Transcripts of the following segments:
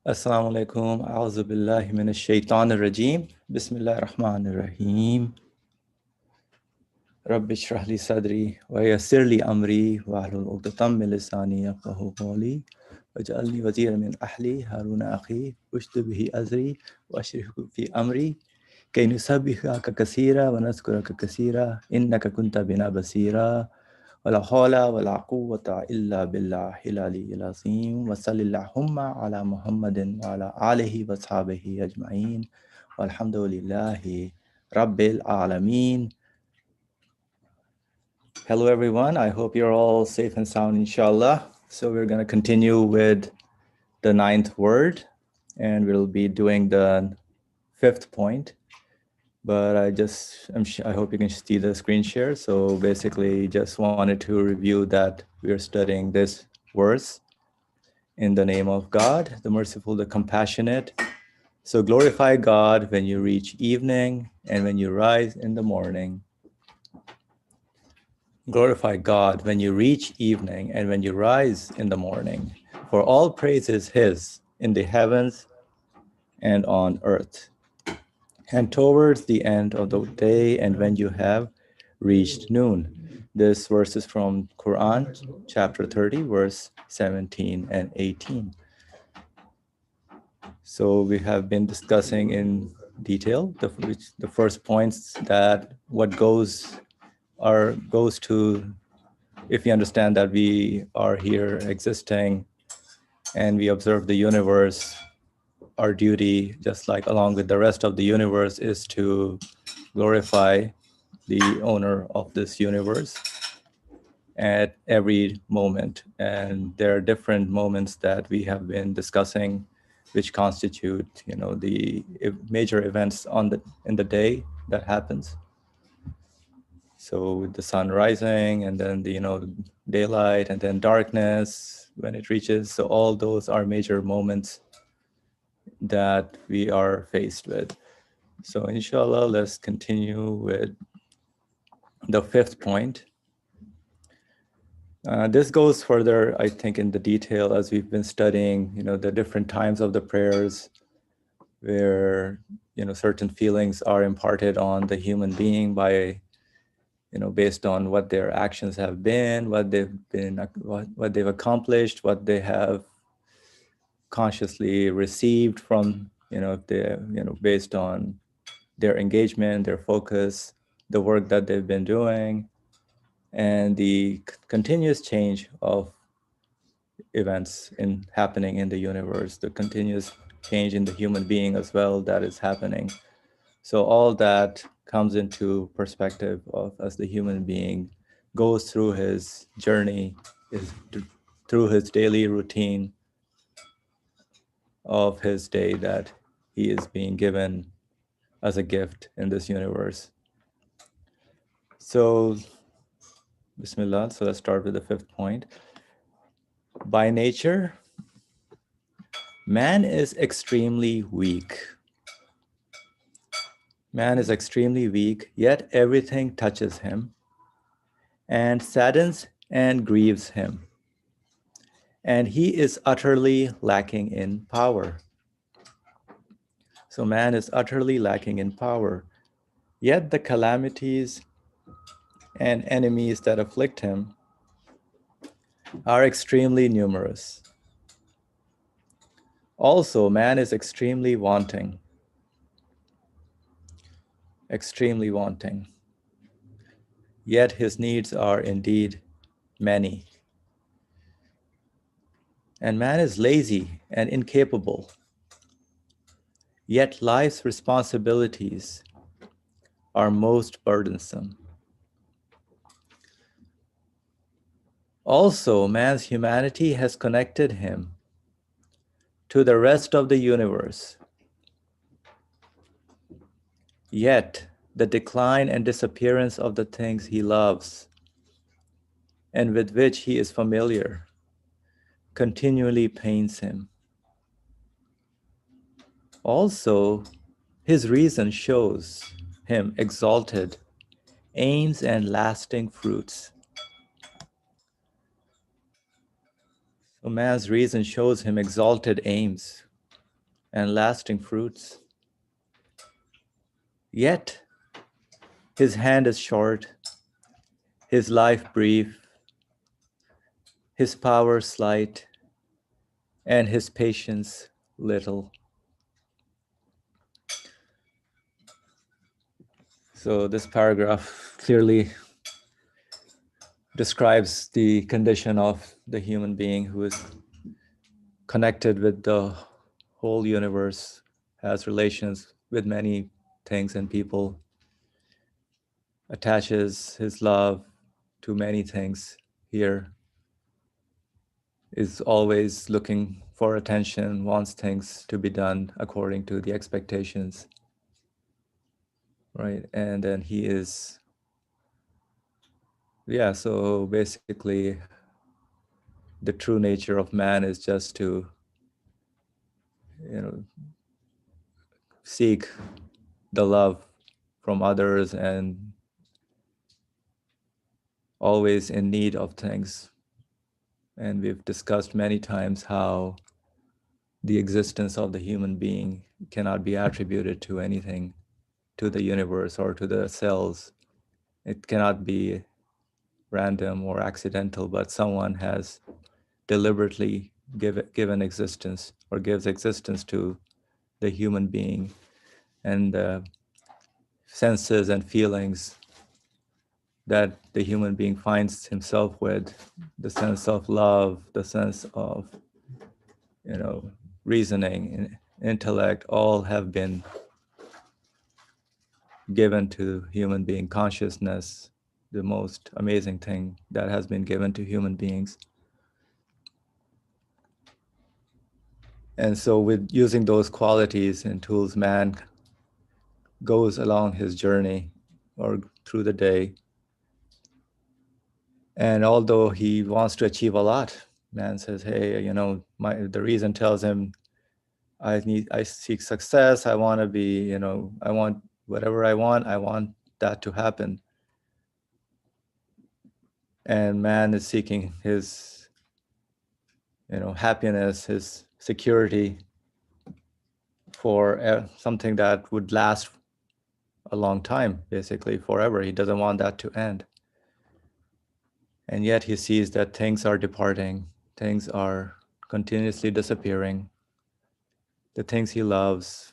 Assalamu alaikum. A'udhu billahi minash shaitanir rajim. Bismillahir rahmanir rahim. Rabbi shrah li sadri wa yassir li amri wa ahlul 'uqdatam min lisani yafqahu qawli waj'alni waziran min ahli Haruna akhi ushdud bihi azri wa ashrikhu fi amri kay nusabbihaka kaseera wa nazkuraka kaseera innaka kunta bina basira. ولا حول ولا قوة إلا بالله العلي العظيم وصلى اللهم على محمد وعلى آله وصحبه أجمعين والحمد لله رب العالمين. Hello everyone, I hope you're all safe and sound inshallah. So we're going to continue with the 9th word and we'll be doing the 5th point. But I hope you can see the screen share. So basically just wanted to review that we're studying this verse in the name of God, the merciful, the compassionate. So glorify God when you reach evening and when you rise in the morning. Glorify God when you reach evening and when you rise in the morning. For all praise is His in the heavens and on earth. And towards the end of the day and when you have reached noon. This verse is from Quran, chapter 30, verse 17 and 18. So we have been discussing in detail the first points that what goes to, if we understand that we are here existing and we observe the universe, our duty, just like along with the rest of the universe, is to glorify the owner of this universe at every moment. And there are different moments that we have been discussing which constitute, the major events in the day that happens. So with the sun rising and then the daylight and then darkness when it reaches, so all those are major moments that we are faced with. So inshallah, let's continue with the 5th point. This goes further, I think, in the detail as we've been studying, the different times of the prayers where, certain feelings are imparted on the human being by, based on what their actions have been, what they've accomplished, what they have consciously received from, if they, based on their engagement, their focus, the work that they've been doing, and the continuous change of events happening in the universe, the continuous change in the human being as well that is happening. So all that comes into perspective as the human being goes through his journey, through his daily routine of his day that he is being given as a gift in this universe. So, Bismillah, so let's start with the 5th point. By nature, man is extremely weak. Man is extremely weak, yet everything touches him and saddens and grieves him. And he is utterly lacking in power. So man is utterly lacking in power. Yet the calamities and enemies that afflict him are extremely numerous. Also, man is extremely wanting. Extremely wanting. Yet his needs are indeed many. And man is lazy and incapable. Yet life's responsibilities are most burdensome. Also, man's humanity has connected him to the rest of the universe. Yet the decline and disappearance of the things he loves and with which he is familiar continually pains him. Also, his reason shows him exalted aims and lasting fruits. So man's reason shows him exalted aims and lasting fruits. Yet his hand is short, his life brief, his power slight, and his patience little. So this paragraph clearly describes the condition of the human being who is connected with the whole universe, has relations with many things and people, attaches his love to many things here, is always looking for attention, wants things to be done according to the expectations, right? And then he is, so basically the true nature of man is just to, seek the love from others and always in need of things. And we've discussed many times how the existence of the human being cannot be attributed to anything, to the universe or to the cells. It cannot be random or accidental, but someone has deliberately given existence or gives existence to the human being, and the senses and feelings that the human being finds himself with, the sense of love, the sense of, reasoning, intellect, all have been given to human being. Consciousness, the most amazing thing that has been given to human beings. And so with using those qualities and tools, man goes along his journey or through the day. And although he wants to achieve a lot, man says, hey, the reason tells him, I seek success. I want to be, I want whatever I want that to happen. And man is seeking his, happiness, his security for something that would last a long time, basically forever. He doesn't want that to end. And yet he sees that things are departing, things are continuously disappearing. The things he loves,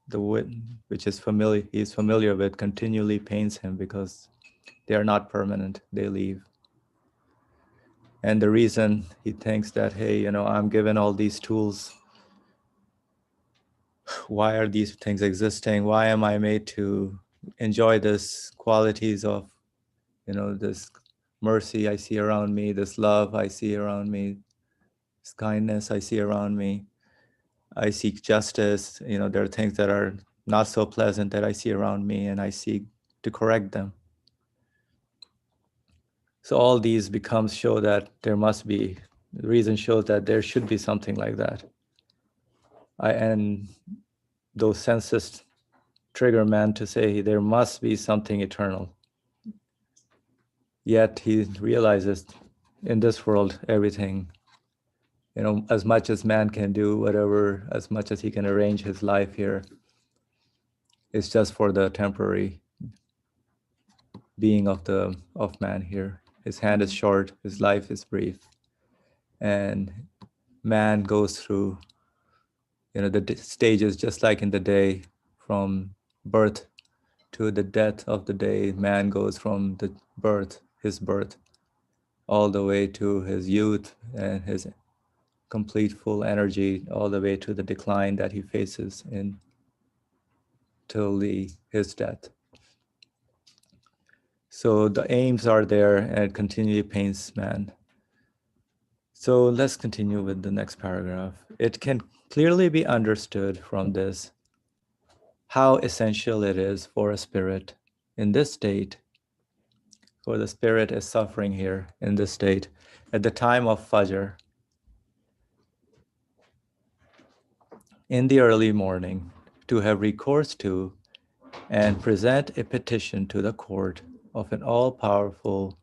which is familiar, he's familiar with, continually pains him because they are not permanent, they leave. And the reason he thinks that, hey, I'm given all these tools, why are these things existing? Why am I made to enjoy this qualities of, this mercy I see around me, this love I see around me, this kindness I see around me? I seek justice. There are things that are not so pleasant that I see around me, and I seek to correct them. So all these show that there must be, the reason shows that there should be something like that. And those senses trigger man to say there must be something eternal. Yet he realizes in this world, everything, as much as man can do, whatever, as much as he can arrange his life here, it's just for the temporary being of man here. His hand is short, his life is brief. And man goes through, the stages just like in the day, from birth to the death of the day. Man goes from his birth, all the way to his youth and his complete full energy, all the way to the decline that he faces till his death. So the aims are there, and it continually pains man. So let's continue with the next paragraph. It can clearly be understood from this how essential it is for a spirit in this state, for the spirit is suffering here in this state, at the time of Fajr, in the early morning, to have recourse to and present a petition to the court of an all-powerful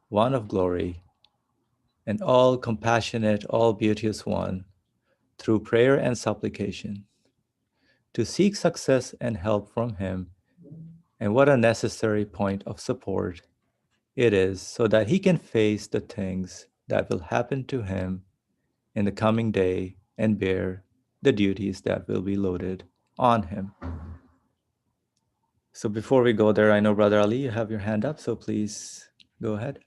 One of glory, an all-compassionate, all-beauteous One, through prayer and supplication, to seek success and help from Him. And what a necessary point of support it is so that he can face the things that will happen to him in the coming day and bear the duties that will be loaded on him. So before we go there, I know Brother Ali, you have your hand up, so please go ahead.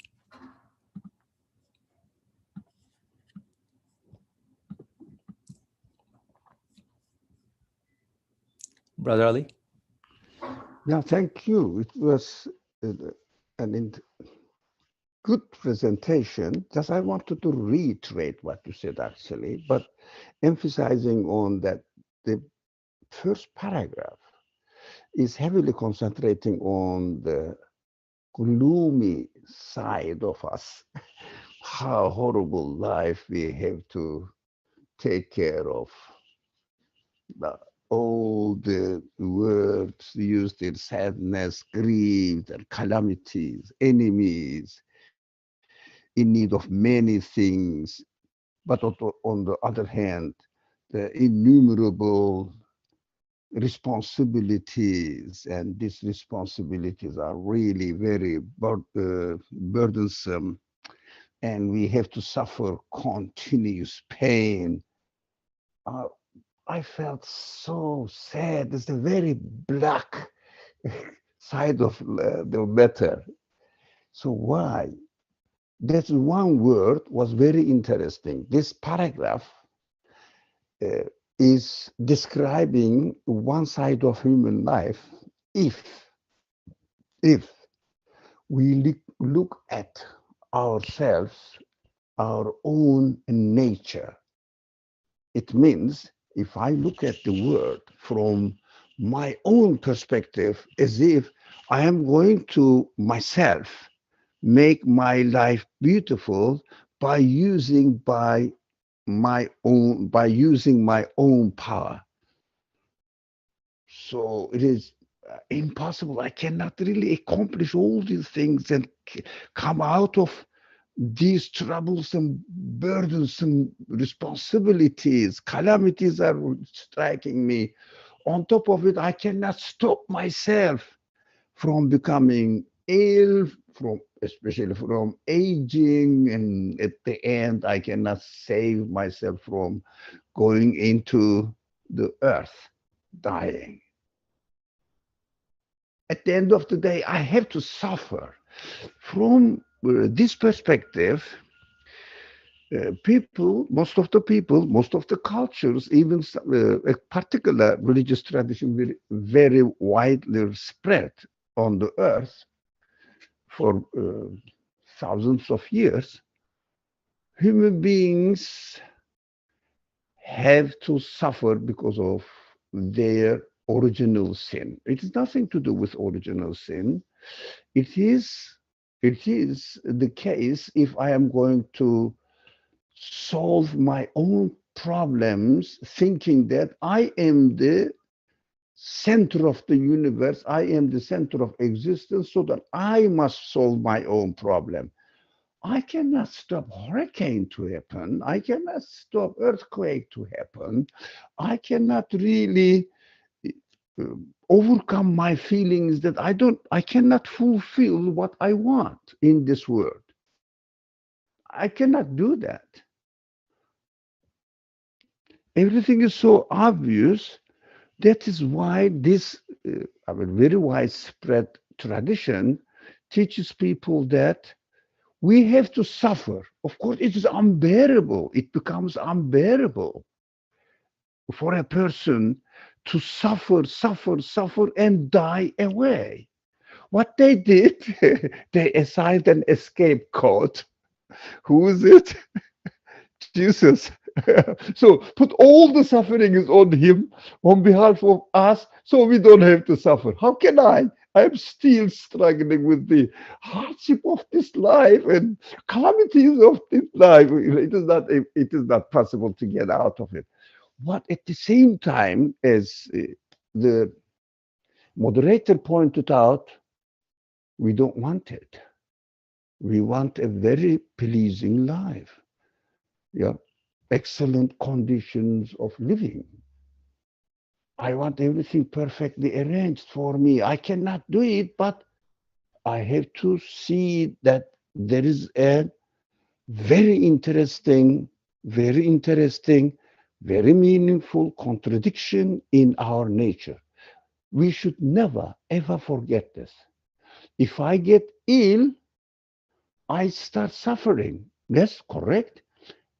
Brother Ali? Yeah, thank you. It was an good presentation. Just I wanted to reiterate what you said actually, but emphasizing on that the first paragraph is heavily concentrating on the gloomy side of us, how horrible life we have to take care of. All the words used in sadness, grief, and calamities, enemies, in need of many things. But on the other hand, the innumerable responsibilities, and these responsibilities are really very burdensome, and we have to suffer continuous pain. Uh, I felt so sad. It's a very black side of the matter. So why? That one word was very interesting. This paragraph uh, is describing one side of human life. If we look at ourselves, our own nature, it means if I look at the world from my own perspective, as if I am going to myself make my life beautiful by using my own power. So it is impossible. I cannot really accomplish all these things and come out of these troublesome, burdensome responsibilities. Calamities are striking me. On top of it, I cannot stop myself from becoming ill, from especially from aging, and at the end, I cannot save myself from going into the earth, dying. At the end of the day, I have to suffer. From this perspective, most of the cultures, even a particular religious tradition, very widely spread on the earth for thousands of years, human beings have to suffer because of their original sin. It has nothing to do with original sin. It is the case if I am going to solve my own problems, thinking that I am the center of the universe, I am the center of existence, so that I must solve my own problem. I cannot stop hurricane to happen. I cannot stop earthquake to happen. I cannot really overcome my feelings that I cannot fulfill what I want in this world. I cannot do that. Everything is so obvious. That is why this very widespread tradition teaches people that we have to suffer. Of course, it is unbearable. It becomes unbearable for a person to suffer, and die away. What they did, they assigned an scapegoat. Who is it? Jesus. So put all the suffering is on him on behalf of us, so we don't have to suffer. How can I? I'm still struggling with the hardship of this life and calamities of this life. It is not possible to get out of it. What at the same time, as the moderator pointed out, we don't want it. We want a very pleasing life. Yeah. excellent conditions of living. I want everything perfectly arranged for me. I cannot do it, but I have to see that there is a very interesting, very interesting, very meaningful contradiction in our nature. We should never, ever forget this. If I get ill, I start suffering. Yes, correct.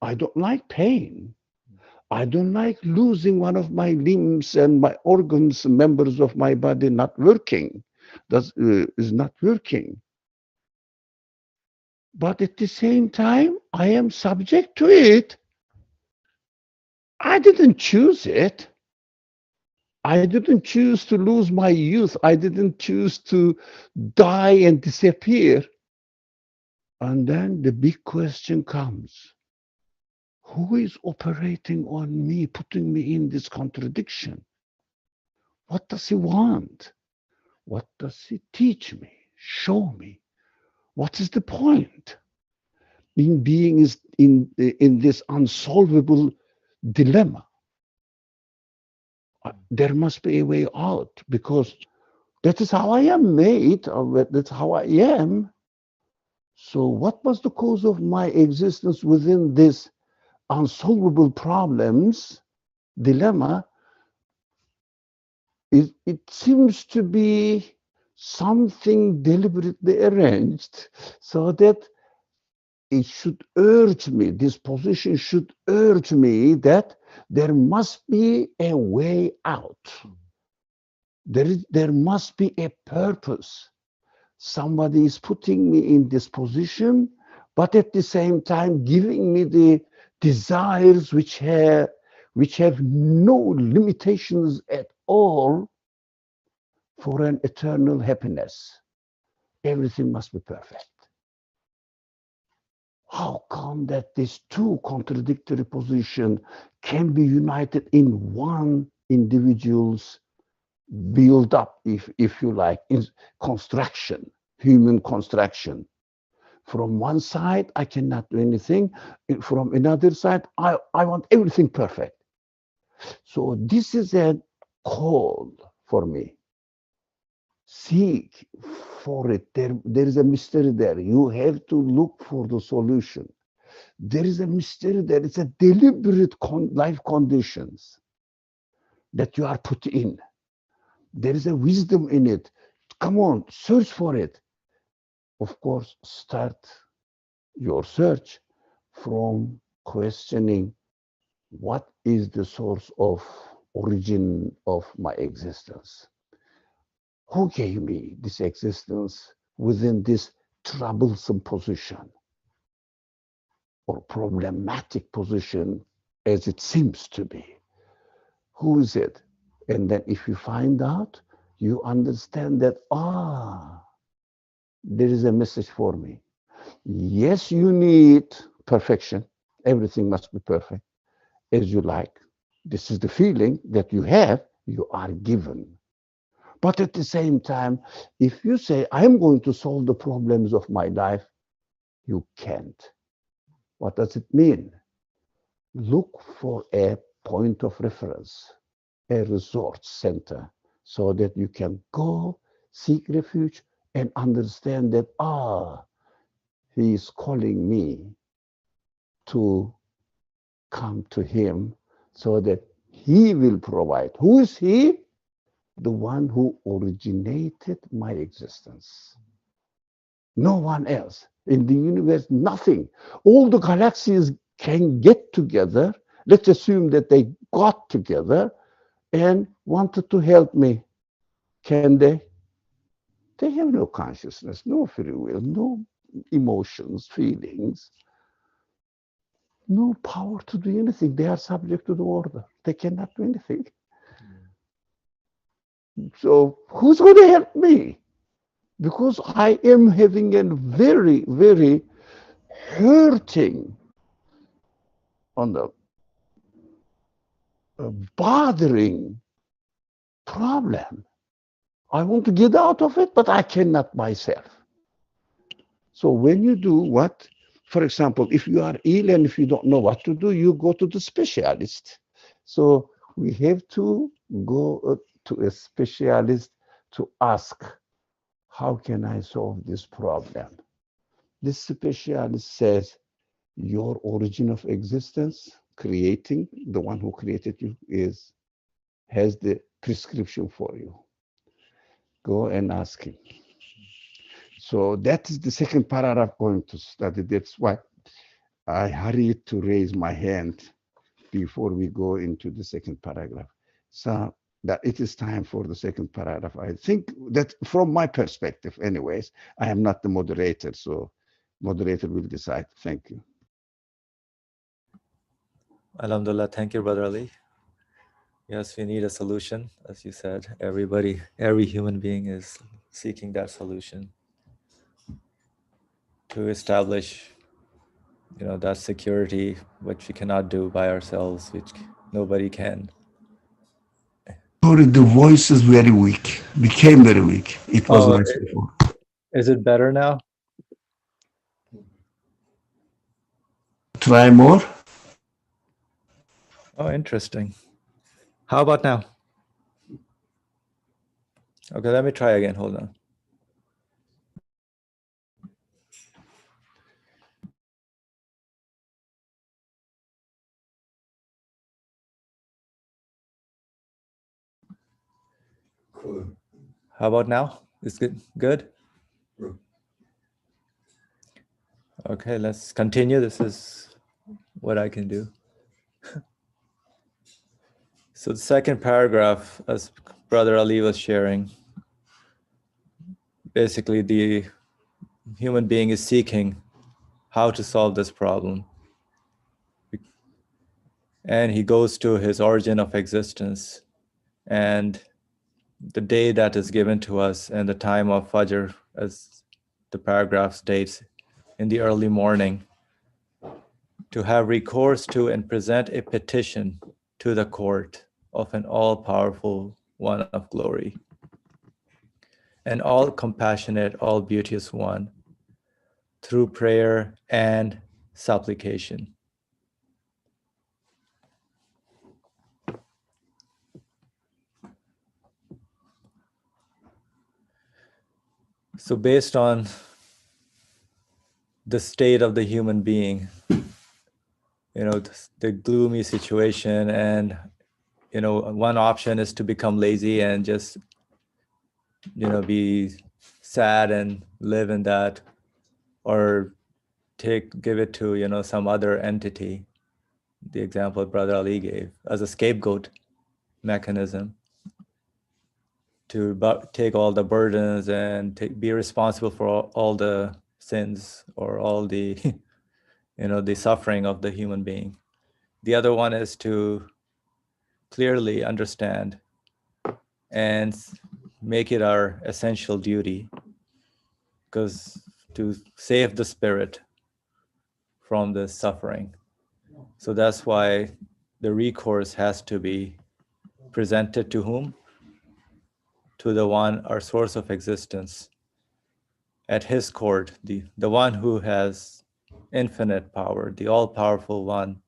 I don't like pain. I don't like losing one of my limbs and my organs, members of my body not working. That is not working. But at the same time, I am subject to it. I didn't choose it. I didn't choose to lose my youth. I didn't choose to die and disappear. And then the big question comes: who is operating on me, putting me in this contradiction? What does he want? What does he teach me? Show me. What is the point in being in this unsolvable dilemma? There must be a way out because that is how I am made, or that's how I am. So, what was the cause of my existence within this unsolvable problems dilemma? It seems to be something deliberately arranged so that it should urge me, this position should urge me that there must be a way out. There must be a purpose. Somebody is putting me in this position, but at the same time giving me the desires which have no limitations at all for an eternal happiness. Everything must be perfect. How come that these two contradictory positions can be united in one individual's build up, if you like, in construction, human construction? From one side, I cannot do anything. From another side, I want everything perfect. So this is a call for me. Seek for it. There is a mystery there. You have to look for the solution. There is a mystery there. It's a deliberate life conditions that you are put in. There is a wisdom in it. Come on, search for it. Of course, start your search from questioning what is the source of origin of my existence. Who gave me this existence within this troublesome position or problematic position as it seems to be? Who is it? And then if you find out, you understand that, there is a message for me. Yes, you need perfection. Everything must be perfect as you like. This is the feeling that you have, you are given. But at the same time, if you say, I'm going to solve the problems of my life, you can't. What does it mean? Look for a point of reference, a resort center, so that you can go seek refuge and understand that, he is calling me to come to him so that he will provide. Who is he? The one who originated my existence. No one else. In the universe, nothing. All the galaxies can get together. Let's assume that they got together and wanted to help me. Can they? They have no consciousness, no free will, no emotions, feelings, no power to do anything. They are subject to the order. They cannot do anything. So who's going to help me? Because I am having a very, very hurting, on the bothering problem. I want to get out of it, but I cannot myself. So when you do what? For example, if you are ill and if you don't know what to do, you go to the specialist. So we have to go to a specialist to ask, how can I solve this problem? This specialist says, your origin of existence, creating, the one who created you has the prescription for you. Go and ask him. So that is the second paragraph going to study. That's why I hurried to raise my hand before we go into the second paragraph. So that it is time for the second paragraph. I think that from my perspective, anyways, I am not the moderator, so moderator will decide. Thank you. Alhamdulillah, thank you, Brother Ali. Yes, we need a solution, as you said. Every human being is seeking that solution to establish, that security, which we cannot do by ourselves, which nobody can. Sorry, the voice is very weak. Became very weak. It was nice before. Is it better now? Try more. Oh, interesting. How about now? Okay, let me try again. Hold on. How about now? Is it good? Okay, let's continue. This is what I can do. So the second paragraph, as Brother Ali was sharing, basically the human being is seeking how to solve this problem. And he goes to his origin of existence and the day that is given to us and the time of Fajr, as the paragraph states, in the early morning, to have recourse to and present a petition to the court of an all-powerful one of glory, an all-compassionate, all-beauteous one, through prayer and supplication. So based on the state of the human being, the gloomy situation, and one option is to become lazy and just be sad and live in that, or give it to some other entity, the example Brother Ali gave, as a scapegoat mechanism to take all the burdens and be responsible for all the sins or all the the suffering of the human being. The other one is to clearly understand and make it our essential duty, because to save the spirit from the suffering. So that's why the recourse has to be presented to whom? To the one, our source of existence, at his court, the one who has infinite power, the all-powerful one,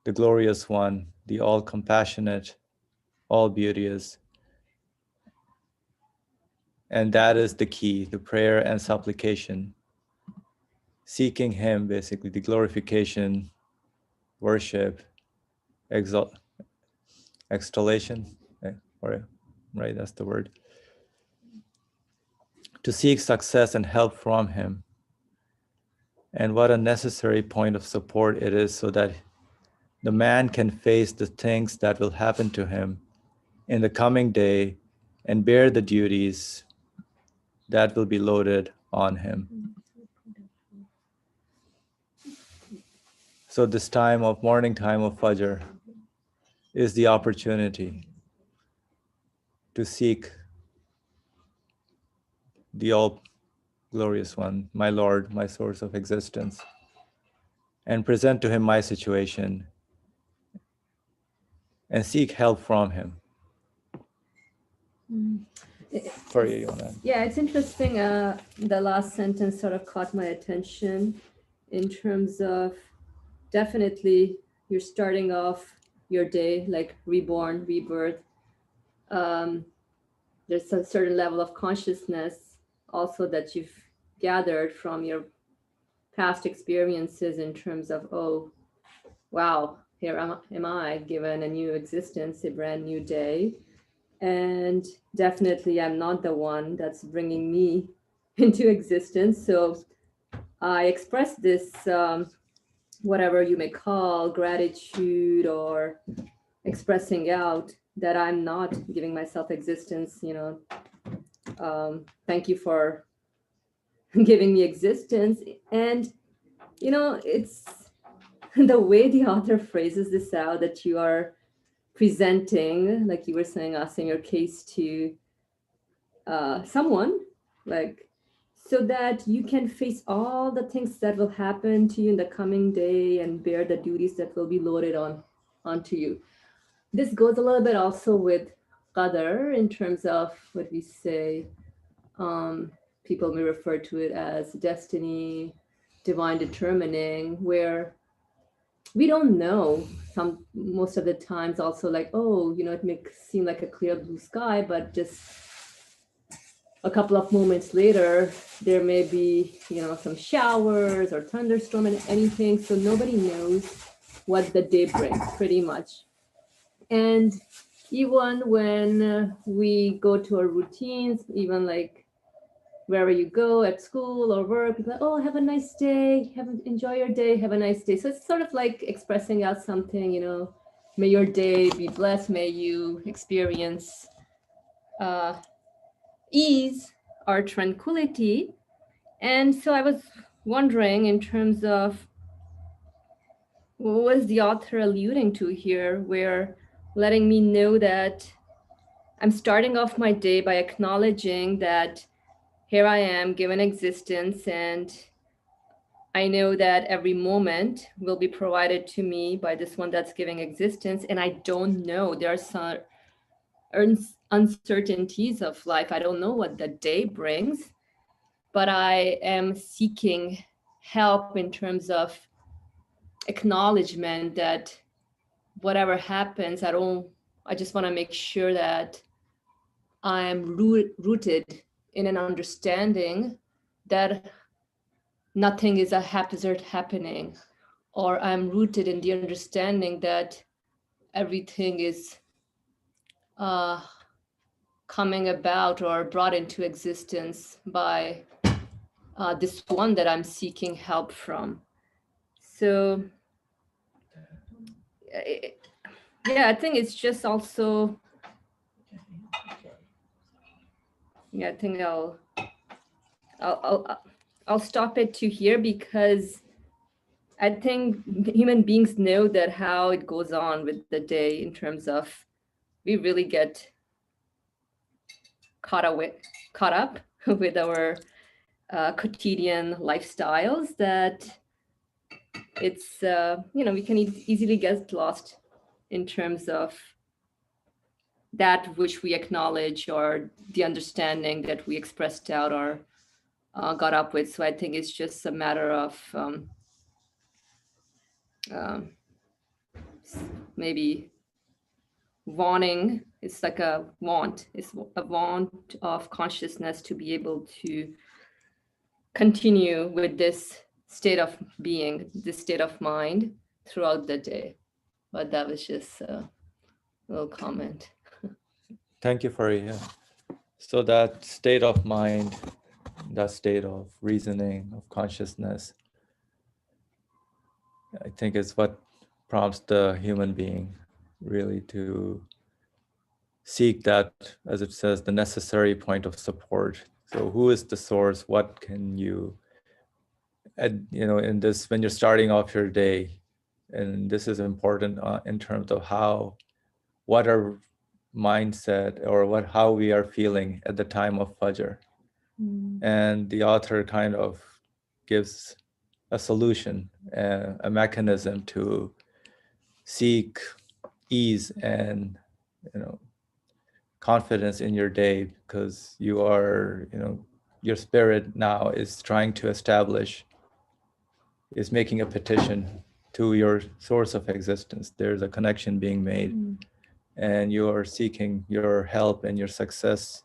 the glorious one, the all-compassionate, all-beauteous. And that is the key, the prayer and supplication. Seeking him, basically, the glorification, worship, extolation, right, that's the word. To seek success and help from him. And what a necessary point of support it is, so that the man can face the things that will happen to him in the coming day and bear the duties that will be loaded on him. So this morning time of Fajr is the opportunity to seek the all-glorious one, my Lord, my source of existence, and present to him my situation and seek help from him. Sorry, Yona. Yeah, it's interesting. The last sentence sort of caught my attention. in terms of definitely you're starting off your day like reborn, rebirth. Um, there's a certain level of consciousness also that you've gathered from your past experiences in terms of, oh, wow, here am I given a new existence, a brand new day. And definitely, I'm not the one that's bringing me into existence. So I express this, whatever you may call gratitude or expressing out that I'm not giving myself existence. Thank you for giving me existence. And, it's the way the author phrases this out that you are presenting, like you were saying, asking your case to someone, like, so that you can face all the things that will happen to you in the coming day and bear the duties that will be loaded onto you. This goes a little bit also with qadr in terms of what we say. Um, People may refer to it as destiny, divine determining, where we don't know most of the times also, like, oh, it may seem like a clear blue sky, but just a couple of moments later there may be some showers or thunderstorm and anything, so nobody knows what the day brings pretty much. And even when we go to our routines, even like wherever you go at school or work, people are like, oh, have a nice day, enjoy your day, have a nice day. So it's sort of like expressing out something, may your day be blessed, may you experience uh, ease or tranquility. And so I was wondering, in terms of what was the author alluding to here, where letting me know that I'm starting off my day by acknowledging that here I am given existence, and I know that every moment will be provided to me by this one that's giving existence. And I don't know, there are some uncertainties of life. I don't know what the day brings, but I am seeking help in terms of acknowledgement that whatever happens, I just want to make sure that I'm rooted in an understanding that nothing is a haphazard happening, or I'm rooted in the understanding that everything is uh, coming about or brought into existence by this one that I'm seeking help from. So, yeah, I think it's just also, yeah, I think I'll stop it to here, because I think human beings know that how it goes on with the day, in terms of we really get caught up with our quotidian lifestyles, that it's we can easily get lost in terms of that which we acknowledge, or the understanding that we expressed out or got up with. So I think it's just a matter of um, maybe wanting. It's like a want. It's a want of consciousness to be able to continue with this state of being, this state of mind throughout the day. But that was just a little comment. Thank you, Faria. So that state of mind, that state of reasoning, of consciousness, I think is what prompts the human being really to seek that, as it says, the necessary point of support. So who is the source? What can you, in this, when you're starting off your day, and this is important in terms of what our mindset or how we are feeling at the time of Fajr. And the author kind of gives a solution, a mechanism to seek ease and confidence in your day, because you are, your spirit now is trying to establish is making a petition to your source of existence. There's a connection being made, and you are seeking your help and your success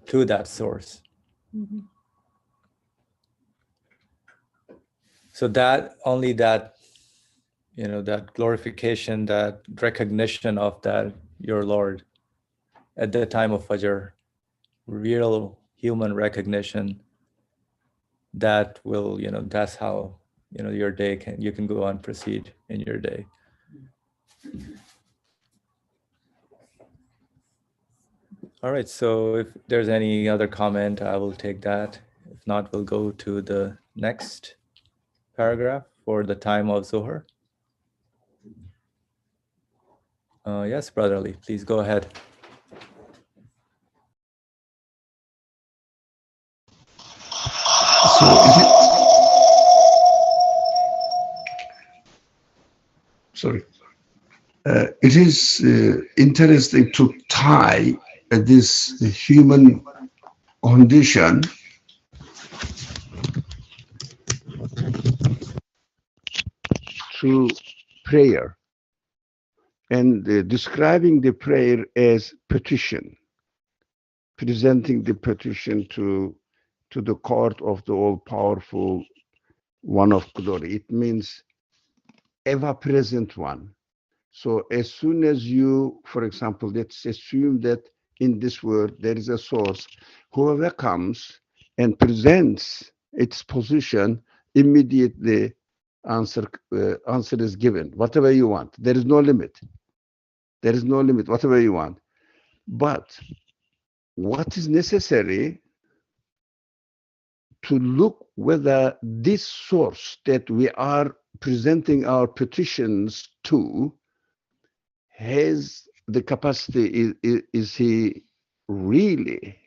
to that source. So that only that, that glorification, that recognition of that your Lord at the time of Fajr, real human recognition, that will, that's how, your day you can go on, proceed in your day. All right, so if there's any other comment, I will take that. If not, we'll go to the next paragraph for the time of Zuhr. Yes, Brother Ali, please go ahead. It is interesting to tie this human condition to prayer, and describing the prayer as petition, presenting the petition to the court of the all-powerful one of glory. It means ever-present one. So as soon as you, for example, let's assume that in this world there is a source, whoever comes and presents its position, immediately answer is given, whatever you want. There is no limit. There is no limit, whatever you want. But what is necessary to look whether this source that we are presenting our petitions to has the capacity, is he really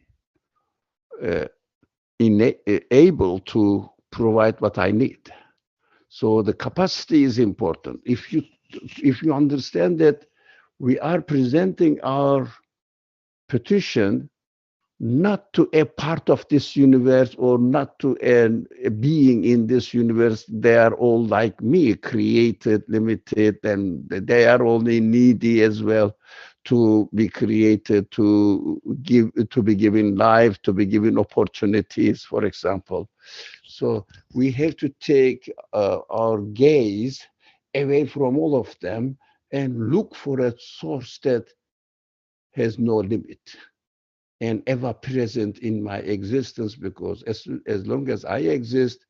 able to provide what I need? So the capacity is important. If you understand that we are presenting our petition not to a part of this universe or not to a being in this universe, they are all like me, created, limited, and they are only needy as well to be created, to be given life, to be given opportunities, for example. So we have to take our gaze away from all of them and look for a source that has no limit and ever present in my existence, because as long as I exist,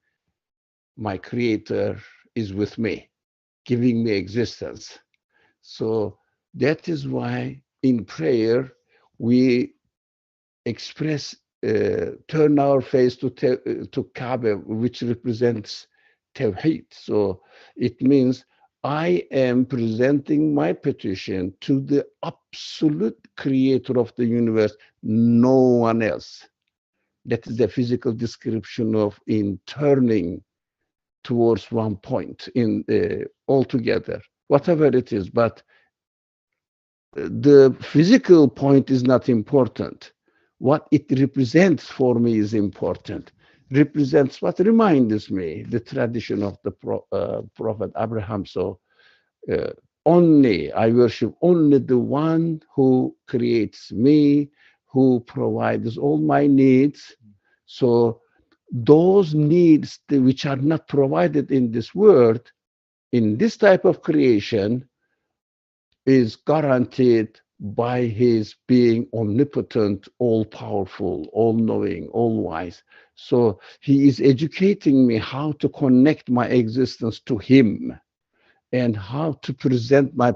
my creator is with me, giving me existence. So that is why in prayer we express, turn our face to Kaaba, which represents Tawheed. So it means I am presenting my petition to the absolute creator of the universe, no one else. That is the physical description of in turning towards one point in altogether, whatever it is. But the physical point is not important. What it represents for me is important. Represents what reminds me the tradition of the Prophet Abraham. So I worship only the one who creates me, who provides all my needs. So those needs which are not provided in this world, in this type of creation, is guaranteed by his being omnipotent, all-powerful, all-knowing, all-wise. So he is educating me how to connect my existence to him and how to present my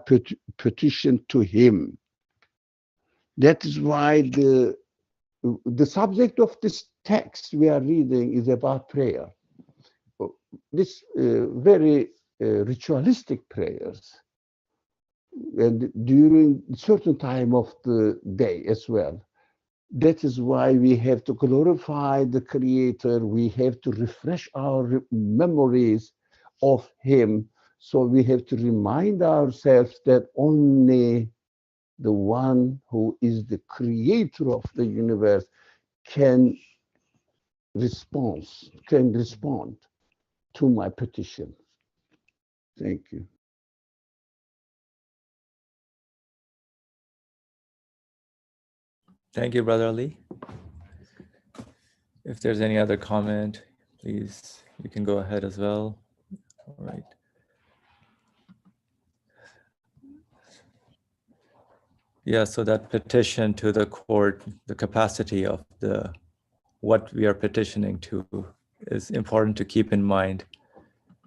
petition to him. That is why the subject of this text we are reading is about prayer. This very ritualistic prayers, and during certain time of the day as well. That is why we have to glorify the Creator. We have to refresh our memories of Him. So we have to remind ourselves that only the one who is the creator of the universe can respond to my petition. Thank you. Thank you, Brother Ali. If there's any other comment, please, you can go ahead as well. All right. Yeah, so that petition to the court, the capacity of what we are petitioning to is important to keep in mind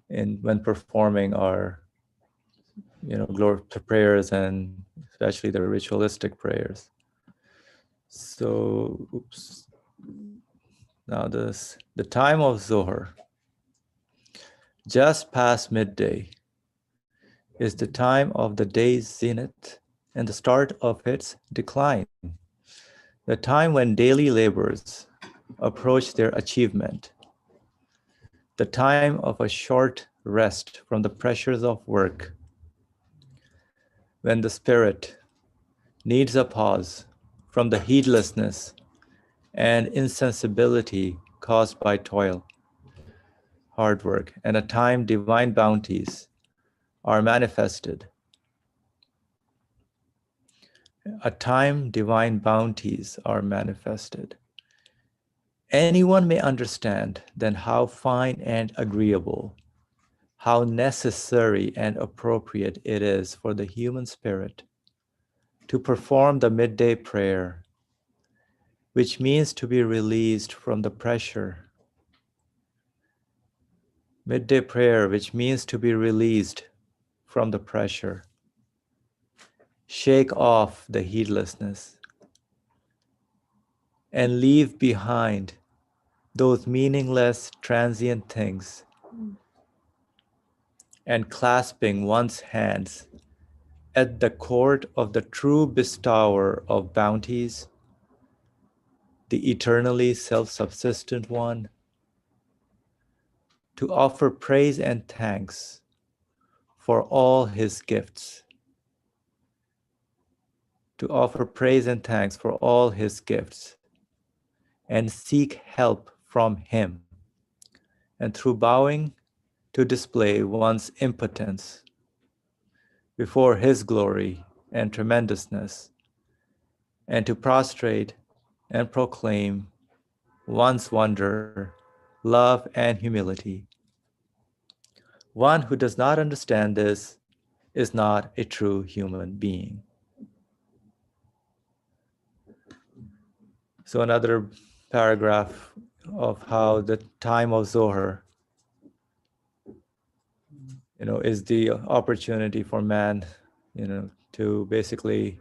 when performing our, prayers, and especially the ritualistic prayers. So, now the time of Zohar, just past midday, is the time of the day's zenith and the start of its decline, the time when daily labors approach their achievement, the time of a short rest from the pressures of work, when the spirit needs a pause from the heedlessness and insensibility caused by toil, hard work, and a time divine bounties are manifested. A time divine bounties are manifested. Anyone may understand then how fine and agreeable, how necessary and appropriate it is for the human spirit to perform the midday prayer, which means to be released from the pressure. Midday prayer, which means to be released from the pressure. Shake off the heedlessness and leave behind those meaningless, transient things, and clasping one's hands at the court of the true bestower of bounties, the eternally self-subsistent one, to offer praise and thanks for all his gifts, to offer praise and thanks for all his gifts, and seek help from him, and through bowing to display one's impotence before his glory and tremendousness, and to prostrate and proclaim one's wonder, love, and humility. One who does not understand this is not a true human being. So another paragraph of how the time of Zohar, is the opportunity for man, to basically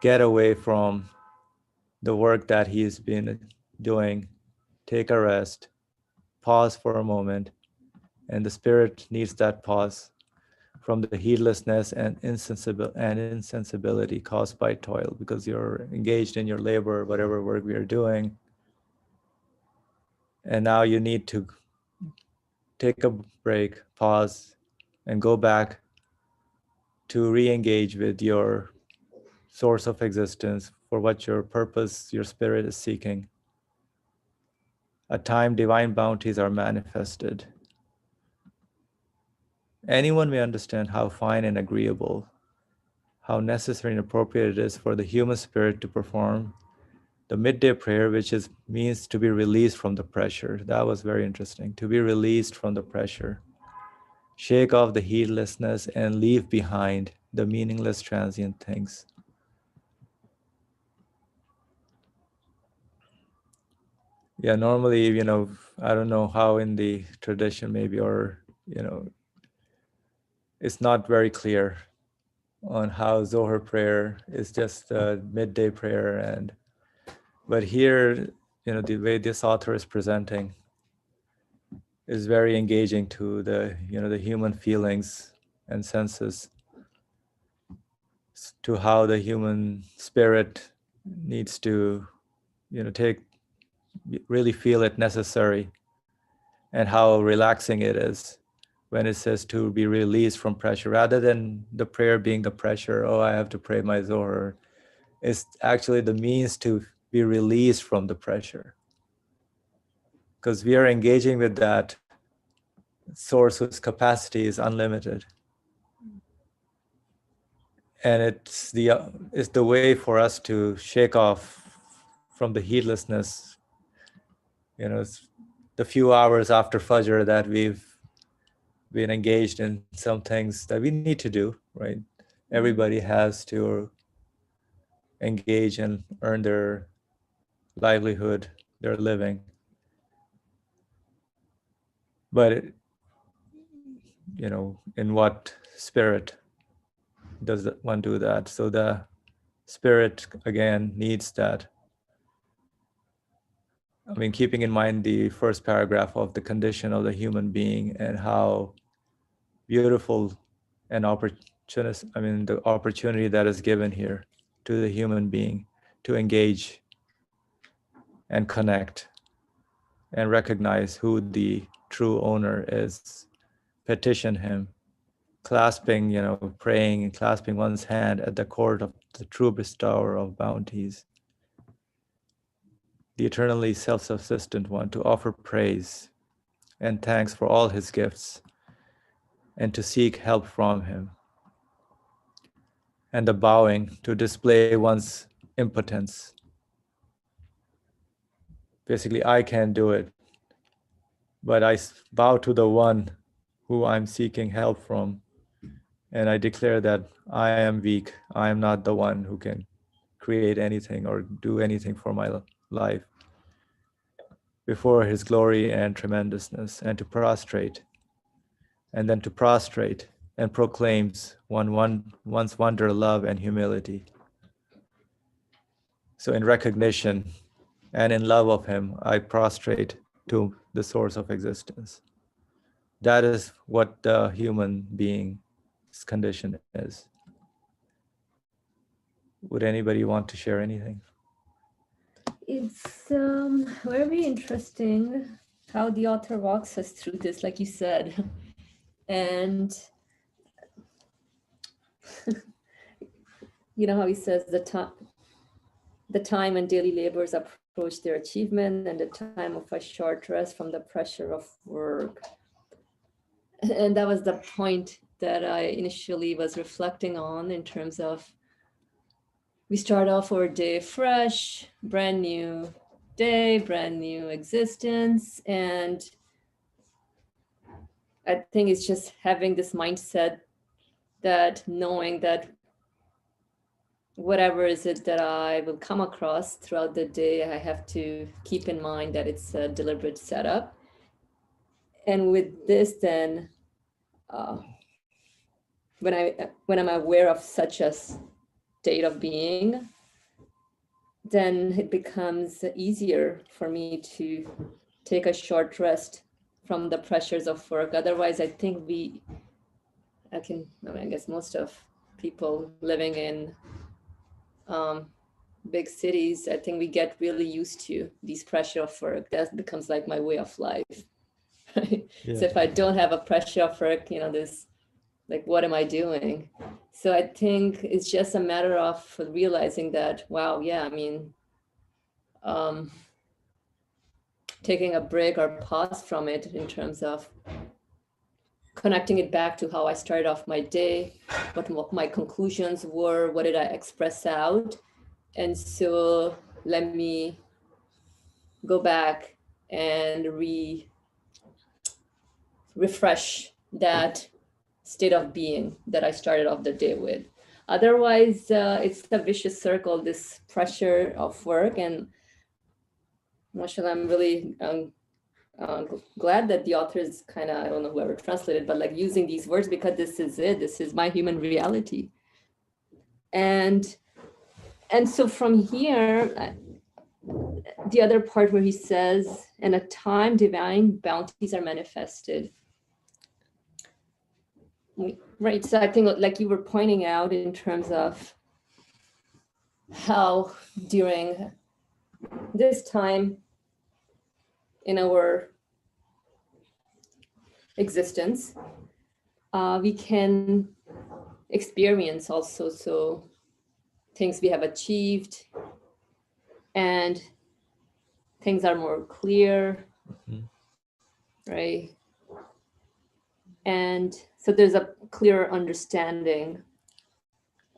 get away from the work that he's been doing, take a rest, pause for a moment, and the spirit needs that pause from the heedlessness and insensibility caused by toil, because you're engaged in your labor, whatever work we are doing, and now you need to take a break, pause, and go back to re-engage with your source of existence for what your purpose, your spirit is seeking. A time divine bounties are manifested. Anyone may understand how fine and agreeable, how necessary and appropriate it is for the human spirit to perform the midday prayer, which means to be released from the pressure. That was very interesting, to be released from the pressure. Shake off the heedlessness and leave behind the meaningless transient things. Yeah, normally, I don't know how in the tradition maybe, or, it's not very clear on how Zohar prayer is just a midday prayer. But here, the way this author is presenting is very engaging to the human feelings and senses, to how the human spirit needs to, really feel it necessary, and how relaxing it is when it says to be released from pressure, rather than the prayer being the pressure. Oh, I have to pray my Zohar. It's actually the means to be released from the pressure, because we are engaging with that source whose capacity is unlimited. And it's the way for us to shake off from the heedlessness, it's the few hours after Fajr that we've been engaged in some things that we need to do, right? Everybody has to engage and earn their livelihood, their living. But, in what spirit does one do that? So the spirit, again, needs that. I mean, keeping in mind the first paragraph of the condition of the human being and how beautiful and the opportunity that is given here to the human being to engage and connect and recognize who the true owner is, petition him, clasping, praying and clasping one's hand at the court of the true bestower of bounties, the eternally self-subsistent one, to offer praise and thanks for all his gifts and to seek help from him, and the bowing to display one's impotence. Basically, I can't do it, but I bow to the one who I'm seeking help from, and I declare that I am weak. I am not the one who can create anything or do anything for my life, before his glory and tremendousness, and to prostrate, and then to prostrate and proclaims one's wonder, love, and humility. So in recognition and in love of him, I prostrate to the source of existence. That is what the human being's condition is. Would anybody want to share anything? It's very interesting how the author walks us through this, like you said. And how he says the time when daily labors approach their achievement and the time of a short rest from the pressure of work. And that was the point that I initially was reflecting on, in terms of we start off our day fresh, brand new day, brand new existence. And I think it's just having this mindset, that knowing that whatever is it that I will come across throughout the day, I have to keep in mind that it's a deliberate setup. And with this, then when I'm aware of such a state of being, then it becomes easier for me to take a short rest from the pressures of work. Otherwise, I think I guess most of people living in big cities, I think we get really used to these pressure of work. That becomes like my way of life. Right? Yeah. So if I don't have a pressure of work, this, like, what am I doing? So I think it's just a matter of realizing that, wow, yeah, I mean, taking a break or pause from it, in terms of connecting it back to how I started off my day, what my conclusions were, what did I express out. And so let me go back and refresh that state of being that I started off the day with. Otherwise, it's a vicious circle, this pressure of work. And mashallah, I'm really glad that the author is kind of, I don't know whoever translated, but like using these words, because this is it. This is my human reality. And so from here, the other part where he says, "In a time divine bounties are manifested." Right. So I think, like you were pointing out, in terms of how during this time in our existence, we can experience also things we have achieved, and things are more clear, right? And so there's a clear understanding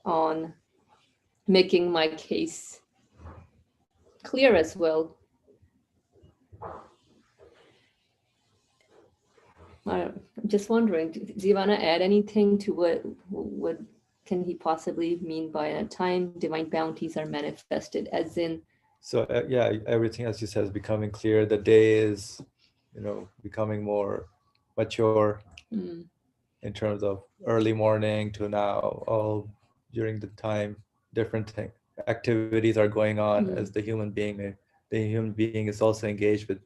on making my case clear as well. I'm just wondering, do you want to add anything to what can he possibly mean by a time divine bounties are manifested, as in? So yeah, everything, as you said, is becoming clear. The day is, becoming more mature in terms of early morning to now, all during the time, different activities are going on as the human being. The human being is also engaged with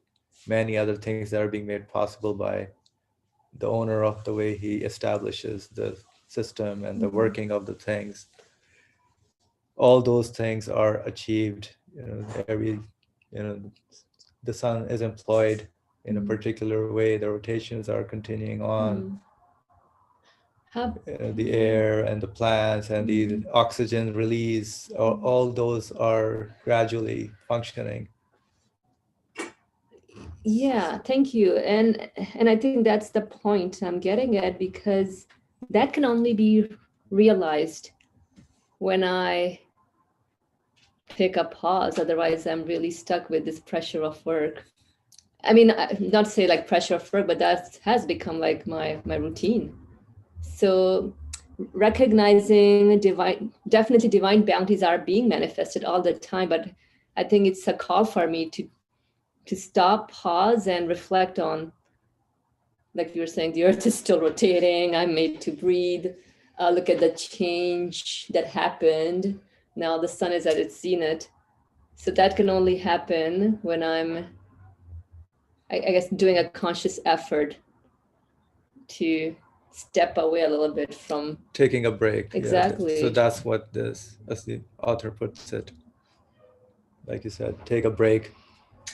many other things that are being made possible by the owner of the way he establishes the system and the working of the things. All those things are achieved, the sun is employed in a particular way, the rotations are continuing on. The air and the plants and the oxygen release, all those are gradually functioning. Yeah, thank you. And I think that's the point I'm getting at, because that can only be realized when I take a pause. Otherwise, I'm really stuck with this pressure of work. I mean, not to say like pressure of work, but that has become like my routine. So recognizing definitely divine bounties are being manifested all the time, but I think it's a call for me to stop, pause, and reflect on, like you were saying, the earth is still rotating. I'm made to breathe. Look at the change that happened. Now the sun is at its zenith. So that can only happen when I'm, I guess, doing a conscious effort to step away a little bit from taking a break. Exactly. Yeah. So that's what this, as the author puts it, like you said, take a break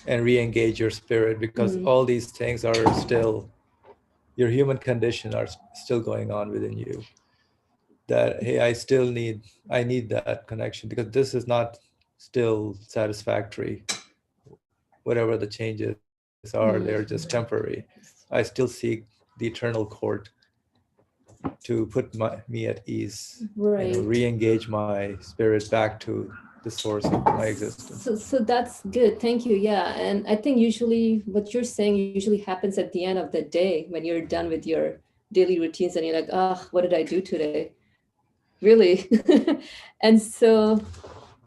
and re-engage your spirit, because all these things are still, your human condition are still going on within you. That, hey, I need that connection, because this is not still satisfactory. Whatever the changes are, they're just temporary. I still seek the eternal court to put me at ease, Right. re-engage my spirit back to the source of my existence. So that's good. Thank you. Yeah. And I think usually what you're saying usually happens at the end of the day when you're done with your daily routines and you're like, oh, what did I do today? Really? And so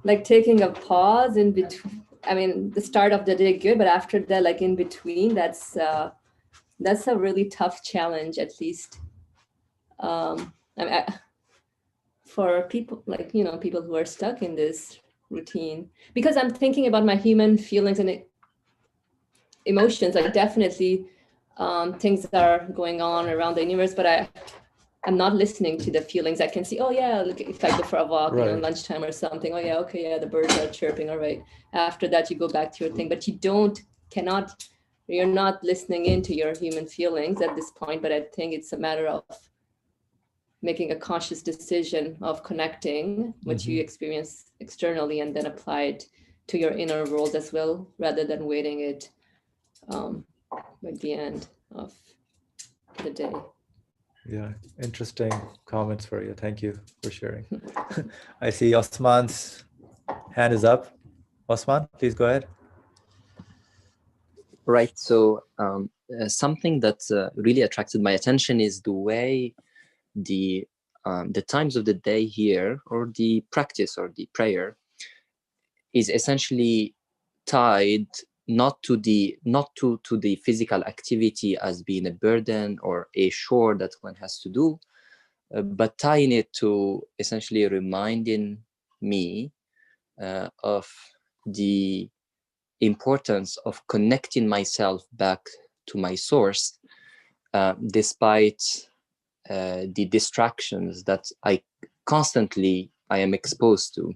like taking a pause in between, I mean, the start of the day, good, but after that, like in between, that's a really tough challenge, at least. I mean, for people like, people who are stuck in this routine, because I'm thinking about my human feelings and emotions. Like definitely things are going on around the universe, but I'm not listening to the feelings. I can see, oh yeah, look, if I go for a walk, Right. Lunchtime or something, oh yeah, okay, yeah, the birds are chirping, all right. After that, you go back to your thing, but you're not listening into your human feelings at this point. But I think it's a matter of making a conscious decision of connecting what you experience externally and then apply it to your inner world as well, rather than waiting it at the end of the day. Yeah, interesting comments for you. Thank you for sharing. I see Osman's hand is up. Osman, please go ahead. Right. So something that really attracted my attention is the way the times of the day here, or the practice or the prayer, is essentially tied not to the physical activity as being a burden or a chore that one has to do, but tying it to essentially reminding me of the importance of connecting myself back to my source, despite the distractions that I am exposed to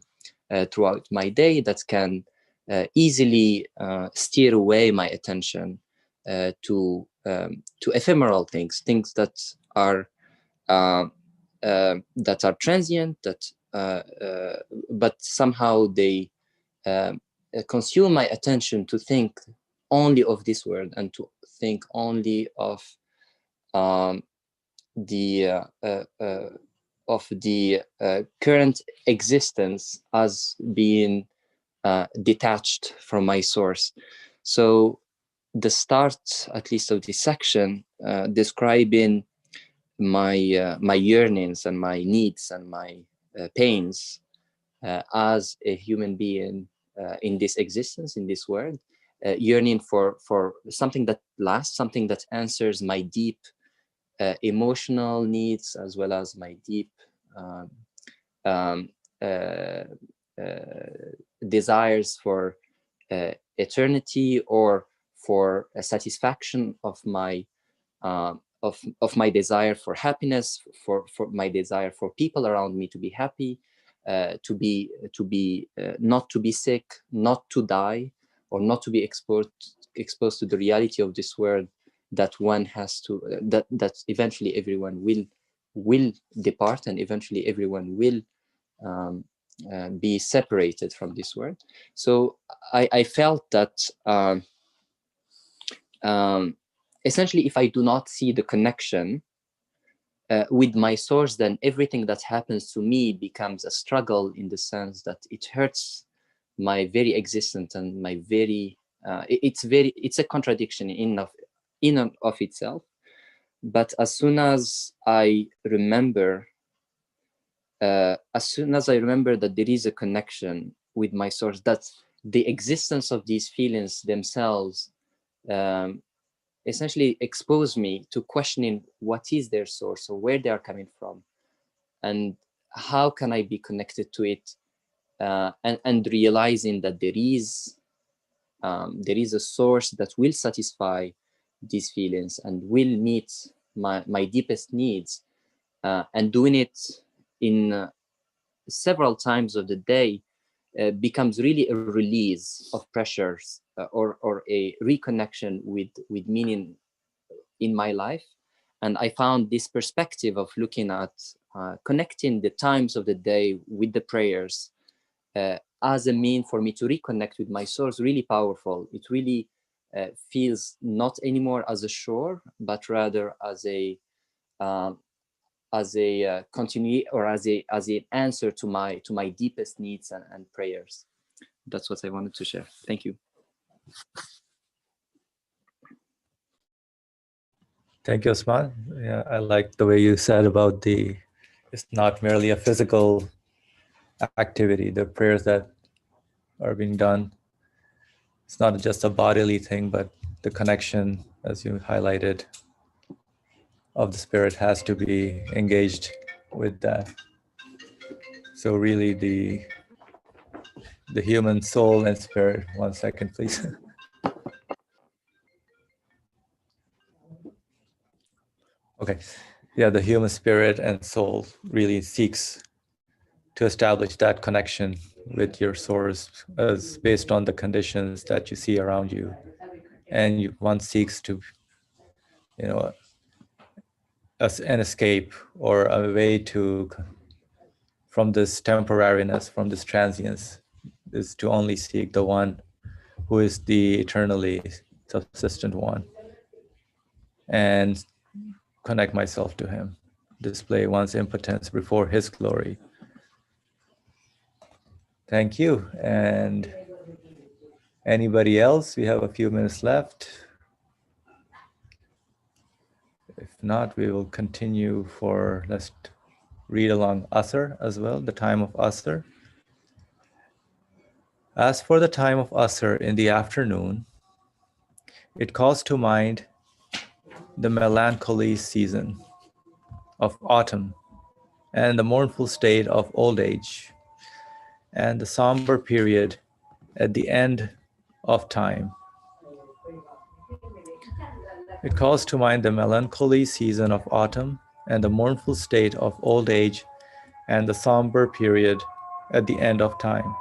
throughout my day, that can easily steer away my attention to ephemeral things that are transient, but somehow they consume my attention to think only of this world, and to think only of the current existence as being detached from my source. So the start, at least of this section, describing my my yearnings and my needs and my pains as a human being in this existence, in this world, yearning for something that lasts, something that answers my deep emotional needs, as well as my deep um, um, uh, desires for eternity, or for a satisfaction of my my desire for happiness, for my desire for people around me to be happy, to be not to be sick, not to die, or not to be exposed to the reality of this world, that one has to that eventually everyone will depart, and eventually everyone will be separated from this world. So I felt that essentially, if I do not see the connection with my source, then everything that happens to me becomes a struggle, in the sense that it hurts my very existence and my very it's a contradiction in and of itself. But as soon as I remember that there is a connection with my source, that the existence of these feelings themselves essentially expose me to questioning what is their source, or where they are coming from, and how can I be connected to it, and realizing that there is a source that will satisfy these feelings and will meet my deepest needs, and doing it in several times of the day becomes really a release of pressures, or a reconnection with meaning in my life. And I found this perspective of looking at connecting the times of the day with the prayers as a mean for me to reconnect with my source really powerful. It really feels not anymore as a chore, but rather as a continue, or as an answer to my deepest needs and prayers. That's what I wanted to share. Thank you. Thank you, Osman. Yeah, I like the way you said about it's not merely a physical activity, the prayers that are being done. It's not just a bodily thing, but the connection, as you highlighted, of the spirit has to be engaged with that. So really the human soul and spirit, 1 second, please. Okay. Yeah, the human spirit and soul really seeks to establish that connection with your source as based on the conditions that you see around you. And one seeks to, an escape or a way to, from this temporariness, from this transience, is to only seek the one who is the eternally subsistent one, and connect myself to him, display one's impotence before his glory. Thank you. And anybody else? We have a few minutes left. If not, we will continue for, let's read along Asr as well, the time of Asr. As for the time of Asr in the afternoon, it calls to mind the melancholy season of autumn and the mournful state of old age and the somber period at the end of time. It calls to mind the melancholy season of autumn and the mournful state of old age and the somber period at the end of time.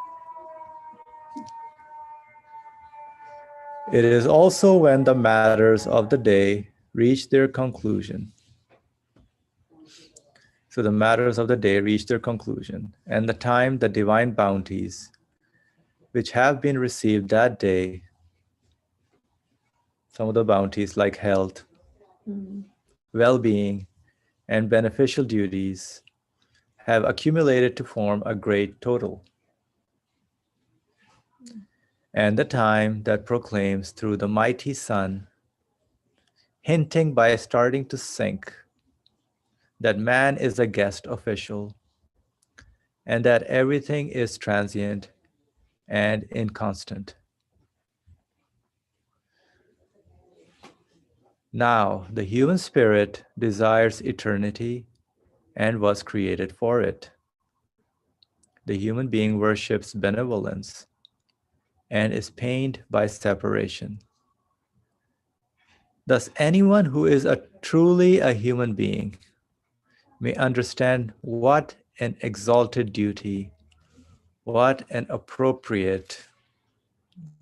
It is also when the matters of the day reach their conclusion. So the matters of the day reach their conclusion, and the time the divine bounties which have been received that day, some of the bounties like health, well-being, and beneficial duties have accumulated to form a great total. And the time that proclaims through the mighty sun, hinting by starting to sink, that man is a guest official, and that everything is transient and inconstant. Now, the human spirit desires eternity and was created for it. The human being worships benevolence and is pained by separation. Thus, anyone who is truly a human being may understand what an exalted duty, what an appropriate,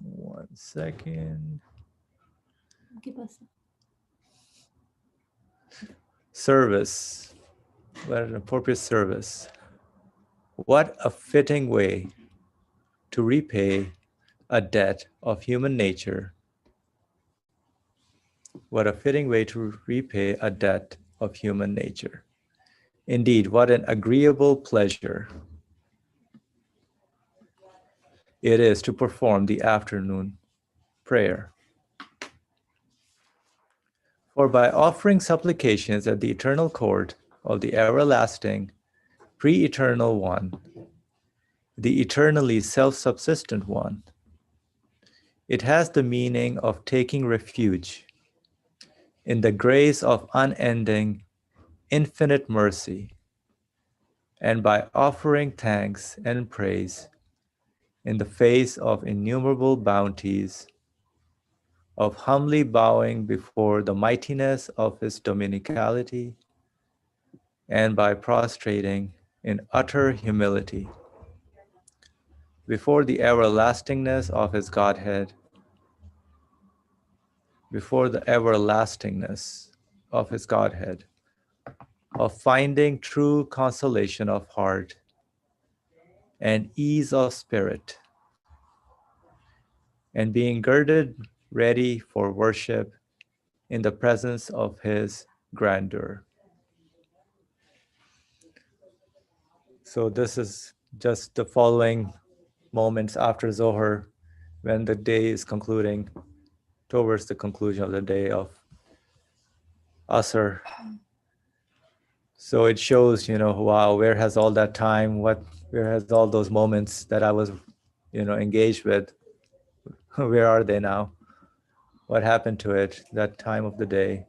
one second, service, what an appropriate service, what a fitting way to repay a debt of human nature. What a fitting way to repay a debt of human nature. Indeed, what an agreeable pleasure it is to perform the afternoon prayer. For by offering supplications at the eternal court of the everlasting, pre-eternal one, the eternally self-subsistent one, it has the meaning of taking refuge in the grace of unending, infinite mercy, and by offering thanks and praise in the face of innumerable bounties, of humbly bowing before the mightiness of his dominicality, and by prostrating in utter humility before the everlastingness of his Godhead, before the everlastingness of his Godhead, of finding true consolation of heart and ease of spirit, and being girded ready for worship in the presence of his grandeur. So this is just the following moments after Zohar, when the day is concluding, towards the conclusion of the day of Asr. So it shows, wow, where has all that time, where has all those moments that I was, engaged with, where are they now? What happened to it, that time of the day?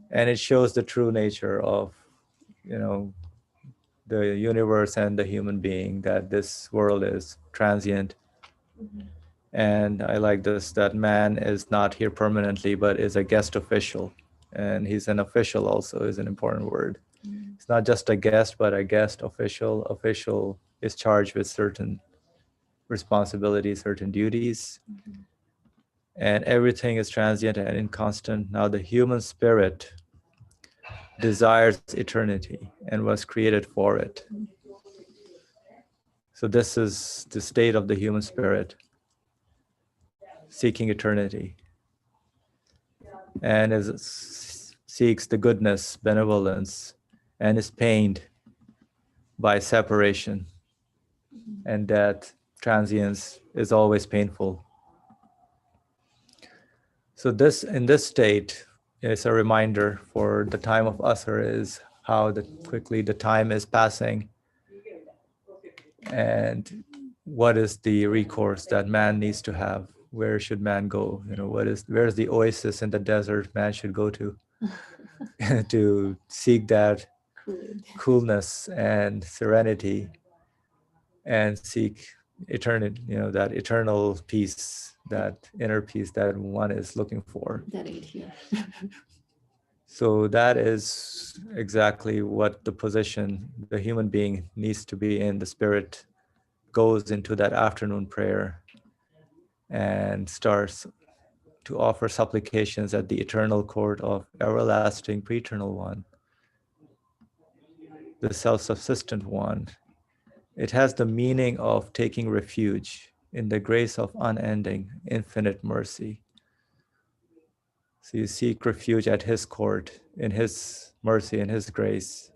And it shows the true nature of, the universe and the human being, that this world is transient. And I like this, that man is not here permanently, but is a guest official. And he's an official also is an important word. It's not just a guest, but a guest official. Official is charged with certain responsibilities, certain duties. And everything is transient and inconstant. Now the human spirit desires eternity and was created for it. So this is the state of the human spirit, seeking eternity, and seeks the goodness, benevolence, and is pained by separation, and that transience is always painful. So in this state is a reminder for the time of Asr, is how quickly the time is passing, and what is the recourse that man needs to have. Where should man go? Where's the oasis in the desert man should go to to seek that coolness and serenity, and seek eternity, that eternal peace, that inner peace that one is looking for. That ain't here. So that is exactly what the position the human being needs to be in. The spirit goes into that afternoon prayer and starts to offer supplications at the eternal court of everlasting pre-eternal one, the self-subsistent one. It has the meaning of taking refuge in the grace of unending, infinite mercy. So you seek refuge at his court, in his mercy and his grace.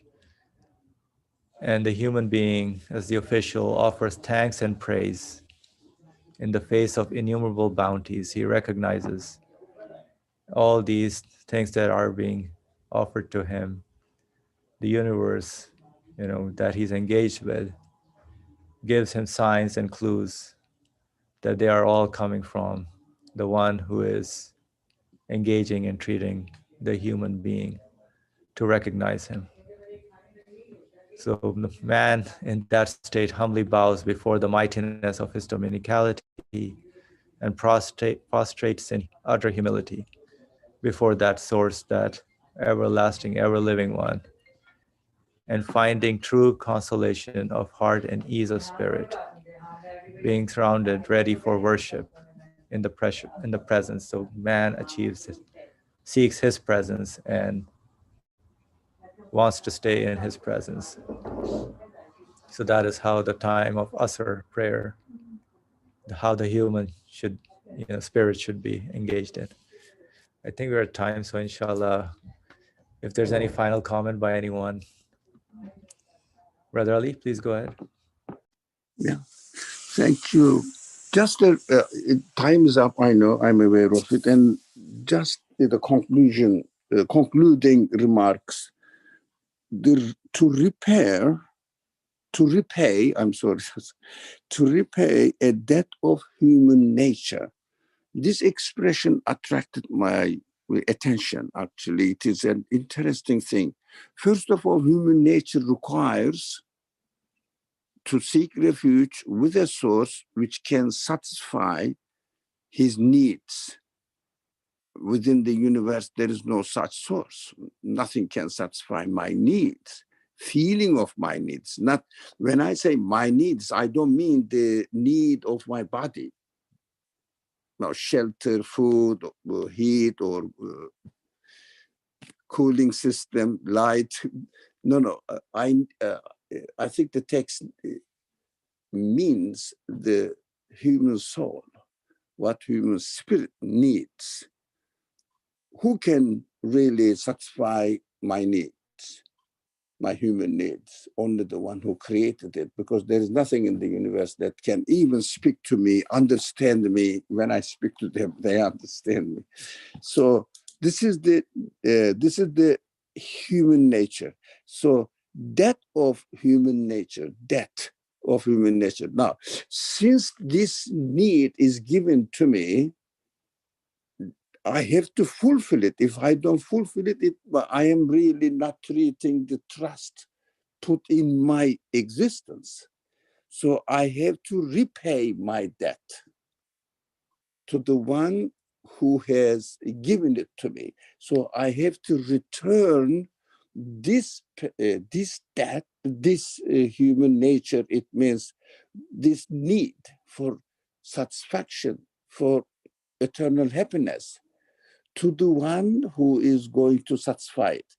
And the human being, as the official, offers thanks and praise. In the face of innumerable bounties, he recognizes all these things that are being offered to him, the universe, that he's engaged with, gives him signs and clues that they are all coming from the one who is engaging and treating the human being to recognize him. So the man in that state humbly bows before the mightiness of his dominicality and prostrates in utter humility before that source, that everlasting, ever-living one, and finding true consolation of heart and ease of spirit, being surrounded, ready for worship in the presence. So man achieves it, seeks his presence, and wants to stay in his presence. So that is how the time of Asr prayer, how the human should, spirit should be engaged in. I think we're at time, so inshallah, if there's any final comment by anyone. Brother Ali, please go ahead. Yeah, thank you. Just time is up, I know, I'm aware of it. And just the concluding remarks, to repay a debt of human nature. This expression attracted my attention, actually. It is an interesting thing. First of all, human nature requires to seek refuge with a source which can satisfy his needs. Within the universe, there is no such source. Nothing can satisfy my needs, feeling of my needs. Not when I say my needs, I don't mean the need of my body. Now, shelter, food, heat, or cooling system, light. No. I think the text means the human soul, what human spirit needs. Who can really satisfy my needs, my human needs? Only the one who created it, because there is nothing in the universe that can even speak to me, understand me. When I speak to them, they understand me. So this is the human nature. So debt of human nature. Now, since this need is given to me, I have to fulfill it. If I don't fulfill it, I am really not treating the trust put in my existence. So I have to repay my debt to the one who has given it to me. So I have to return this debt, this human nature. It means this need for satisfaction, for eternal happiness, to the one who is going to satisfy it.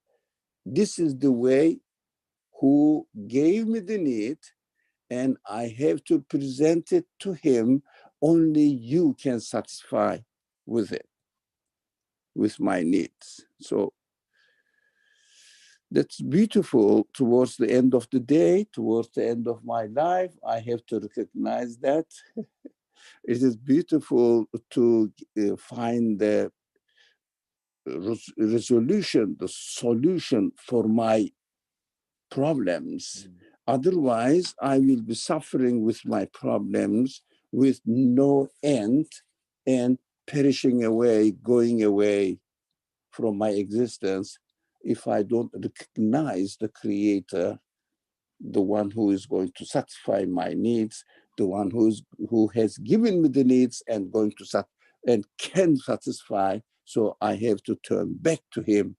This is the way who gave me the need, and I have to present it to him. Only you can satisfy with it, with my needs. So that's beautiful. Towards the end of the day, towards the end of my life, I have to recognize that. It is beautiful to find the resolution, the solution for my problems. Otherwise, I will be suffering with my problems with no end and perishing away, going away from my existence if I don't recognize the Creator, the one who is going to satisfy my needs, the one who has given me the needs and going to and can satisfy. So I have to turn back to him.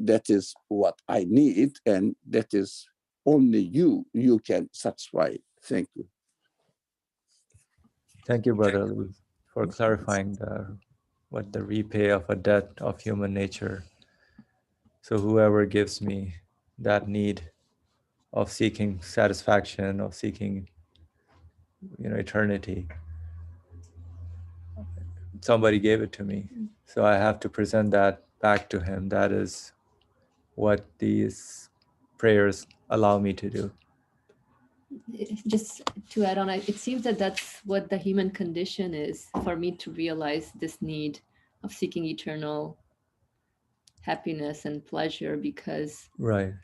That is what I need, and that is only you can satisfy. Thank you. Thank you, Brother Ali, for clarifying what the repay of a debt of human nature. So whoever gives me that need of seeking satisfaction, of seeking, eternity, somebody gave it to me. So I have to present that back to him. That is what these prayers allow me to do. Just to add on, it seems that that's what the human condition is, for me to realize this need of seeking eternal happiness and pleasure, because Right.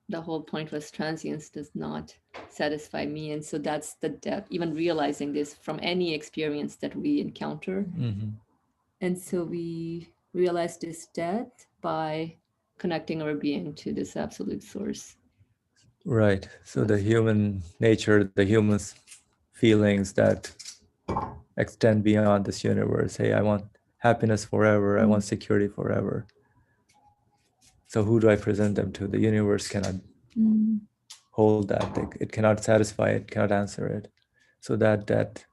the whole point was transience does not satisfy me. And so that's the depth, even realizing this from any experience that we encounter. Mm-hmm. And so we realize this depth by connecting our being to this absolute source. Right. So the human nature, the human's feelings that extend beyond this universe. Hey, I want happiness forever. I want security forever. So who do I present them to? The universe cannot hold that. It cannot satisfy it, cannot answer it. So that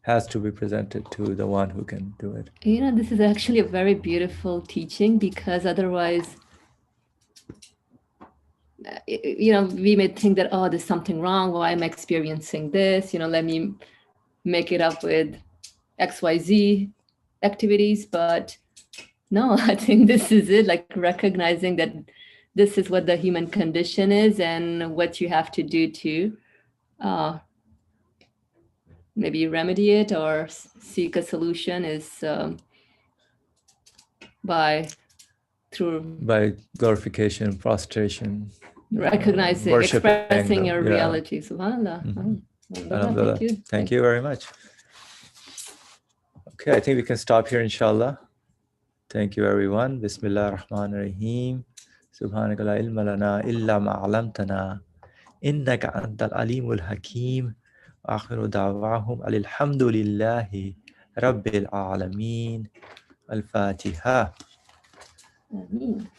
has to be presented to the one who can do it. You know, this is actually a very beautiful teaching, because otherwise, you know, we may think that, oh, there's something wrong. Why am I experiencing this? You know, let me make it up with XYZ activities. But no, I think this is it, like recognizing that this is what the human condition is, and what you have to do to maybe remedy it or seek a solution is by glorification, prostration, recognizing, worshiping expressing your reality. Subhanallah. Alhamdulillah. Thank you. Thank you very much. Okay, I think we can stop here, inshallah. Thank you, everyone. Bismillah ar-Rahman ar-Rahim. Subhanaka la ilma lana illa ma 'allamtana. Innaka antal alimul hakim. Akhiru da'wahum alhamdulillahi rabbil alameen. Al-Fatiha. Ameen.